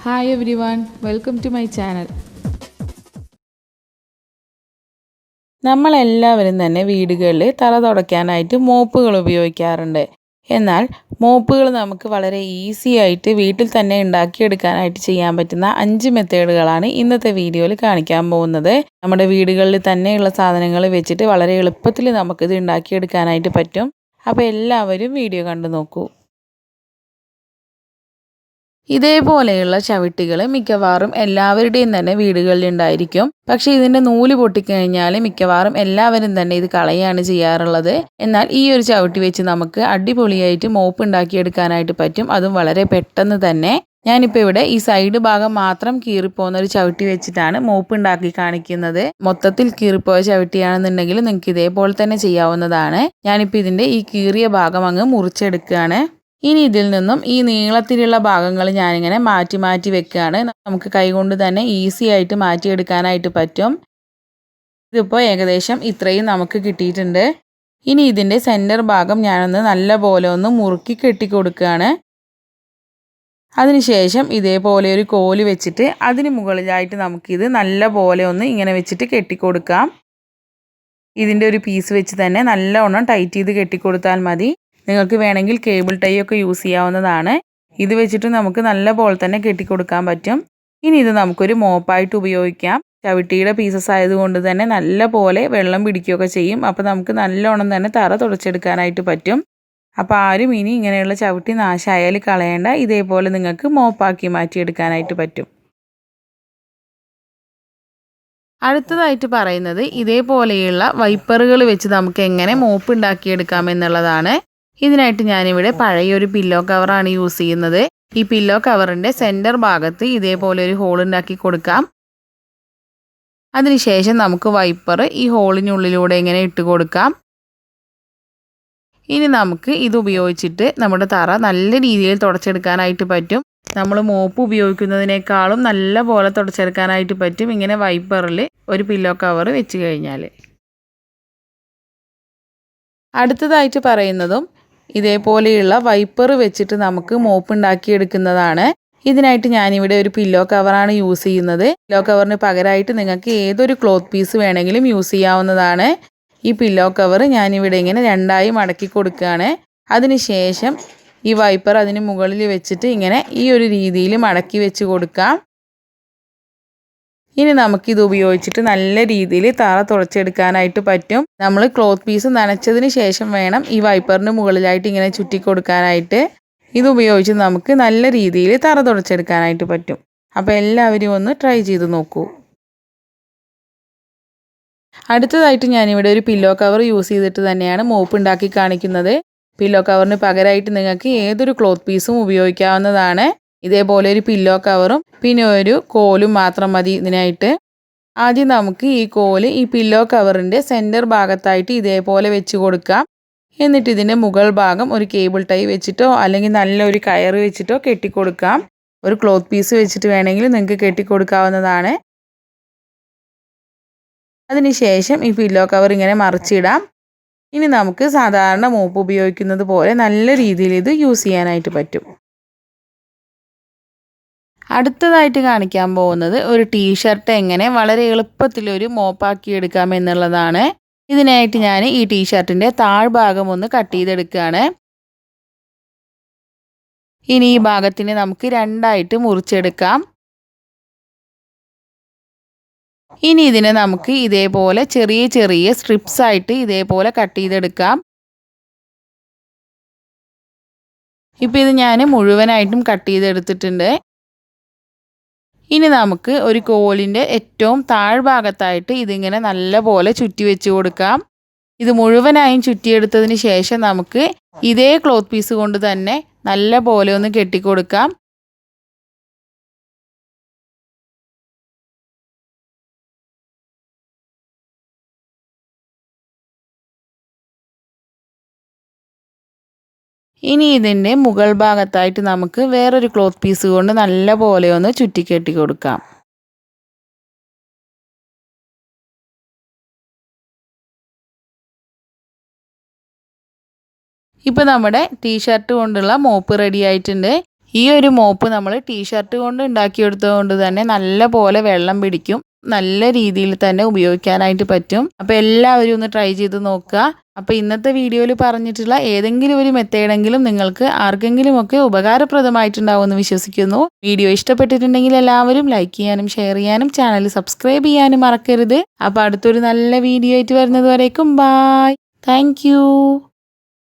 Hi everyone, welcome to my channel. നമ്മളെല്ലാവരും തന്നെ വീടുകളിൽ തറ തുടയ്ക്കാനായിട്ട് മോപ്പുകൾ ഉപയോഗിക്കാറുണ്ട്. എന്നാൽ മോപ്പുകൾ നമുക്ക് വളരെ ഈസി ആയിട്ട് വീട്ടിൽ തന്നെ ഉണ്ടാക്കിയെടുക്കാനായിട്ട് ചെയ്യാൻ പറ്റുന്ന 5 മെത്തേഡുകളാണ് ഇന്നത്തെ വീഡിയോയിൽ കാണിക്കാൻ പോകുന്നത്. നമ്മുടെ വീടുകളിൽ തന്നെയുള്ള സാധനങ്ങൾ വെച്ചിട്ട് വളരെ എളുപ്പത്തിൽ നമുക്കിത് ഉണ്ടാക്കിയെടുക്കാനായിട്ട് പറ്റും. അപ്പോൾ എല്ലാവരും വീഡിയോ കണ്ടു നോക്കൂ. ഇതേപോലെയുള്ള ചവിട്ടികൾ മിക്കവാറും എല്ലാവരുടെയും തന്നെ വീടുകളിൽ ഉണ്ടായിരിക്കും. പക്ഷേ ഇതിൻ്റെ നൂല് പൊട്ടിക്കഴിഞ്ഞാൽ മിക്കവാറും എല്ലാവരും തന്നെ ഇത് കളയാണ് ചെയ്യാറുള്ളത്. എന്നാൽ ഈ ഒരു ചവിട്ടി വെച്ച് നമുക്ക് അടിപൊളിയായിട്ട് മോപ്പ് ഉണ്ടാക്കിയെടുക്കാനായിട്ട് പറ്റും. അതും വളരെ പെട്ടെന്ന് തന്നെ. ഞാനിപ്പോൾ ഇവിടെ ഈ സൈഡ് ഭാഗം മാത്രം കീറിപ്പോകുന്ന ഒരു ചവിട്ടി വെച്ചിട്ടാണ് മോപ്പ് ഉണ്ടാക്കി കാണിക്കുന്നത്. മൊത്തത്തിൽ കീറിപ്പോയ ചവിട്ടിയാണെന്നുണ്ടെങ്കിൽ നിങ്ങൾക്ക് ഇതേപോലെ തന്നെ ചെയ്യാവുന്നതാണ്. ഞാനിപ്പോൾ ഇതിൻ്റെ ഈ കീറിയ ഭാഗം അങ്ങ് മുറിച്ചെടുക്കുകയാണ്. ഇനി ഇതിൽ നിന്നും ഈ നീളത്തിലുള്ള ഭാഗങ്ങൾ ഞാനിങ്ങനെ മാറ്റി മാറ്റി വെക്കുകയാണ്. നമുക്ക് കൈകൊണ്ട് തന്നെ ഈസി ആയിട്ട് മാറ്റിയെടുക്കാനായിട്ട് പറ്റും. ഇതിപ്പോൾ ഏകദേശം ഇത്രയും നമുക്ക് കിട്ടിയിട്ടുണ്ട്. ഇനി ഇതിൻ്റെ സെൻറ്റർ ഭാഗം ഞാനൊന്ന് നല്ല പോലെ ഒന്ന് മുറുക്കി കെട്ടിക്കൊടുക്കുകയാണ്. അതിനുശേഷം ഇതേപോലെ ഒരു കോല് വെച്ചിട്ട് അതിന് മുകളിലായിട്ട് നമുക്കിത് നല്ല പോലെ ഒന്ന് ഇങ്ങനെ വെച്ചിട്ട് കെട്ടിക്കൊടുക്കാം. ഇതിൻ്റെ ഒരു പീസ് വെച്ച് തന്നെ നല്ലവണ്ണം ടൈറ്റ് ചെയ്ത് കെട്ടിക്കൊടുത്താൽ മതി. നിങ്ങൾക്ക് വേണമെങ്കിൽ കേബിൾ ടൈ ഒക്കെ യൂസ് ചെയ്യാവുന്നതാണ്. ഇത് വെച്ചിട്ട് നമുക്ക് നല്ല പോലെ തന്നെ കെട്ടിക്കൊടുക്കാൻ പറ്റും. ഇനി ഇത് നമുക്കൊരു മോപ്പായിട്ട് ഉപയോഗിക്കാം. ചവിട്ടിയുടെ പീസസ് ആയതുകൊണ്ട് തന്നെ നല്ല പോലെ വെള്ളം പിടിക്കുകയൊക്കെ ചെയ്യും. അപ്പോൾ നമുക്ക് നല്ലോണം തന്നെ തറ തുടച്ചെടുക്കാനായിട്ട് പറ്റും. അപ്പോൾ ആരും ഇനി ഇങ്ങനെയുള്ള ചവിട്ടി നാശമായാൽ കളയേണ്ട. ഇതേപോലെ നിങ്ങൾക്ക് മോപ്പാക്കി മാറ്റിയെടുക്കാനായിട്ട് പറ്റും. അടുത്തതായിട്ട് പറയുന്നത് ഇതേപോലെയുള്ള വൈപ്പറുകൾ വെച്ച് നമുക്ക് എങ്ങനെ മോപ്പ് ഉണ്ടാക്കിയെടുക്കാം എന്നുള്ളതാണ്. ഇതിനായിട്ട് ഞാനിവിടെ പഴയൊരു പില്ലോ കവറാണ് യൂസ് ചെയ്യുന്നത്. ഈ പില്ലോ കവറിൻ്റെ സെൻറ്റർ ഭാഗത്ത് ഇതേപോലെ ഒരു ഹോൾ ഉണ്ടാക്കി കൊടുക്കാം. അതിനുശേഷം നമുക്ക് വൈപ്പർ ഈ ഹോളിനുള്ളിലൂടെ ഇങ്ങനെ ഇട്ട് കൊടുക്കാം. ഇനി നമുക്ക് ഇത് ഉപയോഗിച്ചിട്ട് നമ്മുടെ തറ നല്ല രീതിയിൽ തുടച്ചെടുക്കാനായിട്ട് പറ്റും. നമ്മൾ മോപ്പ് ഉപയോഗിക്കുന്നതിനേക്കാളും നല്ല പോലെ തുടച്ചെടുക്കാനായിട്ട് പറ്റും ഇങ്ങനെ വൈപ്പറിൽ ഒരു പില്ലോ കവർ വെച്ച് കഴിഞ്ഞാൽ. അടുത്തതായിട്ട് പറയുന്നതും ഇതേപോലെയുള്ള വൈപ്പർ വെച്ചിട്ട് നമുക്ക് മോപ്പ് ഉണ്ടാക്കിയെടുക്കുന്നതാണ്. ഇതിനായിട്ട് ഞാനിവിടെ ഒരു പില്ലോ കവറാണ് യൂസ് ചെയ്യുന്നത്. പില്ലോ കവറിന് പകരമായിട്ട് നിങ്ങൾക്ക് ഏതൊരു ക്ലോത്ത് പീസ് വേണമെങ്കിലും യൂസ് ചെയ്യാവുന്നതാണ്. ഈ പില്ലോ കവർ ഞാനിവിടെ ഇങ്ങനെ രണ്ടായി മടക്കി കൊടുക്കുകയാണ്. അതിനുശേഷം ഈ വൈപ്പർ അതിന് മുകളിൽ വെച്ചിട്ട് ഇങ്ങനെ ഈ ഒരു രീതിയിൽ മടക്കി വെച്ച് കൊടുക്കാം. ഇനി നമുക്കിത് ഉപയോഗിച്ചിട്ട് നല്ല രീതിയിൽ തറ തുടച്ചെടുക്കാനായിട്ട് പറ്റും. നമ്മൾ ക്ലോത്ത് പീസ് നനച്ചതിന് ശേഷം വേണം ഈ വൈപ്പറിന് മുകളിലായിട്ട് ഇങ്ങനെ ചുറ്റി കൊടുക്കാനായിട്ട്. ഇത് ഉപയോഗിച്ച് നമുക്ക് നല്ല രീതിയിൽ തറ തുടച്ചെടുക്കാനായിട്ട് പറ്റും. അപ്പോൾ എല്ലാവരും ഒന്ന് ട്രൈ ചെയ്ത് നോക്കൂ. അടുത്തതായിട്ട് ഞാനിവിടെ ഒരു പില്ലോ കവർ യൂസ് ചെയ്തിട്ട് തന്നെയാണ് മോപ്പ് ഉണ്ടാക്കി കാണിക്കുന്നത്. പില്ലോ കവറിന് പകരമായിട്ട് നിങ്ങൾക്ക് ഏതൊരു ക്ലോത്ത് പീസും ഉപയോഗിക്കാവുന്നതാണ്. ഇതേപോലെ ഒരു പില്ലോ കവറും പിന്നെ ഒരു കോലും മാത്രം മതി ഇതിനായിട്ട്. ആദ്യം നമുക്ക് ഈ കോല് ഈ പില്ലോ കവറിൻ്റെ സെൻറ്റർ ഭാഗത്തായിട്ട് ഇതേപോലെ വെച്ച് കൊടുക്കാം. എന്നിട്ട് ഇതിൻ്റെ മുകൾ ഭാഗം ഒരു കേബിൾ ടൈ വെച്ചിട്ടോ അല്ലെങ്കിൽ നല്ലൊരു കയറ് വെച്ചിട്ടോ കെട്ടിക്കൊടുക്കാം. ഒരു ക്ലോത്ത് പീസ് വെച്ചിട്ട് വേണമെങ്കിൽ നിങ്ങൾക്ക് കെട്ടിക്കൊടുക്കാവുന്നതാണ്. അതിനുശേഷം ഈ പില്ലോ കവർ ഇങ്ങനെ മറിച്ചിടാം. ഇനി നമുക്ക് സാധാരണ മോപ്പ് ഉപയോഗിക്കുന്നത് പോലെ നല്ല രീതിയിൽ ഇത് യൂസ് ചെയ്യാനായിട്ട് പറ്റും. അടുത്തതായിട്ട് കാണിക്കാൻ പോകുന്നത് ഒരു ടീഷർട്ട് എങ്ങനെ വളരെ എളുപ്പത്തിലൊരു മോപ്പാക്കി എടുക്കാം എന്നുള്ളതാണ്. ഇതിനായിട്ട് ഞാൻ ഈ ടീഷർട്ടിൻ്റെ താഴ്ഭാഗം ഒന്ന് കട്ട് ചെയ്തെടുക്കുകയാണ്. ഇനി ഈ ഭാഗത്തിന് നമുക്ക് രണ്ടായിട്ട് മുറിച്ചെടുക്കാം. ഇനി ഇതിനെ നമുക്ക് ഇതേപോലെ ചെറിയ ചെറിയ സ്ട്രിപ്സ് ആയിട്ട് ഇതേപോലെ കട്ട് ചെയ്തെടുക്കാം. ഇപ്പോൾ ഇത് ഞാൻ മുഴുവനായിട്ടും കട്ട് ചെയ്തെടുത്തിട്ടുണ്ട്. ഇനി നമുക്ക് ഒരു കോലിൻ്റെ ഏറ്റവും താഴ്ഭാഗത്തായിട്ട് ഇതിങ്ങനെ നല്ല പോലെ ചുറ്റി വെച്ച് കൊടുക്കാം. ഇത് മുഴുവനായും ചുറ്റിയെടുത്തതിന് ശേഷം നമുക്ക് ഇതേ ക്ലോത്ത് പീസ് കൊണ്ട് തന്നെ നല്ല പോലെ ഒന്ന് കെട്ടിക്കൊടുക്കാം. ഇനി ഇതിൻ്റെ മുകൾ ഭാഗത്തായിട്ട് നമുക്ക് വേറൊരു ക്ലോത്ത് പീസ് കൊണ്ട് നല്ല പോലെ ഒന്ന് ചുറ്റിക്കെട്ടി കൊടുക്കാം. ഇപ്പോൾ നമ്മുടെ ടീഷർട്ട് കൊണ്ടുള്ള മോപ്പ് റെഡി ആയിട്ടുണ്ട്. ഈ ഒരു മോപ്പ് നമ്മൾ ടീഷർട്ട് കൊണ്ട് ഉണ്ടാക്കിയെടുത്തത് കൊണ്ട് തന്നെ നല്ല പോലെ വെള്ളം പിടിക്കും, നല്ല രീതിയിൽ തന്നെ ഉപയോഗിക്കാനായിട്ട് പറ്റും. അപ്പോൾ എല്ലാവരും ഒന്ന് ട്രൈ ചെയ്ത് നോക്കുക. അപ്പോൾ ഇന്നത്തെ വീഡിയോയിൽ പറഞ്ഞിട്ടുള്ള ഏതെങ്കിലും ഒരു മെത്തേഡെങ്കിലും നിങ്ങൾക്ക് ആർക്കെങ്കിലുമൊക്കെ ഉപകാരപ്രദമായിട്ടുണ്ടാവുമെന്ന് വിശ്വസിക്കുന്നു. വീഡിയോ ഇഷ്ടപ്പെട്ടിട്ടുണ്ടെങ്കിൽ എല്ലാവരും ലൈക്ക് ചെയ്യാനും ഷെയർ ചെയ്യാനും ചാനൽ സബ്സ്ക്രൈബ് ചെയ്യാനും മറക്കരുത്. അപ്പോൾ അടുത്തൊരു നല്ല വീഡിയോ ആയിട്ട് വരുന്നത് വരേക്കും ബായ്. താങ്ക്